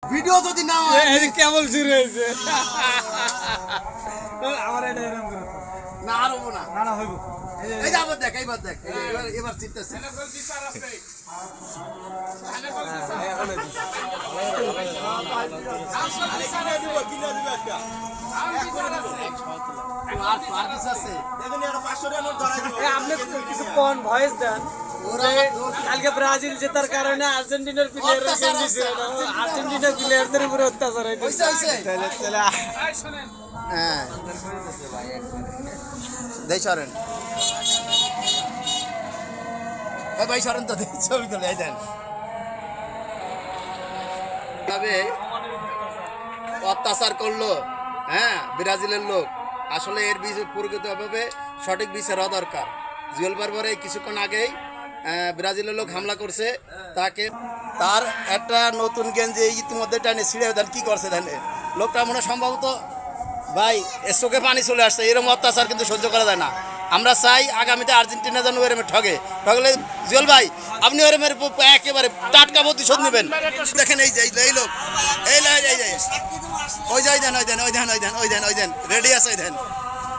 video যদি না হয় কেমন শুরু হয়েছে আমার এটা এরকম করে না আরো না না না হইব এই যে আবার দেখ এইবার দেখ এবার চিন্তাছে আপনি কিছু কোন ভয়েস দেন কালকে ব্রাজিল জেতার কারণে আর্জেন্টিনার প্লেয়ারদের উপরে অত্যাচার হয়েছে হ্যাঁ দেই সরেন ভাই সরেন তো ছবি তুলে দেন তবে অত্যাচার করলো হ্যাঁ ব্রাজিলের লোক আসলে এর প্রকৃতভাবে সঠিক বিচার হওয়া দরকার জুয়েল বারবারে কিছুক্ষণ আগেই ব্রাজিলের লোক হামলা করছে তাকে তার একটা নতুন গেঞ্জি ইতিমধ্যে টানে ছিঁড়ে দেন কী করছে দেন লোকটা মনে সম্ভবত ভাই এর চোখে পানি চলে আসছে এরকম অত্যাচার কিন্তু সহ্য করা যায় না আমরা চাই আগামীতে আর্জেন্টিনা যেন ওরমে ঠগলে জুয়েল ভাই আপনি ওরমের একেবারে টাটকা প্রতিশোধ নেবেন দেখেন এই যে এই লোক এই ওই যাই দেন রেডি আছে ওই দেন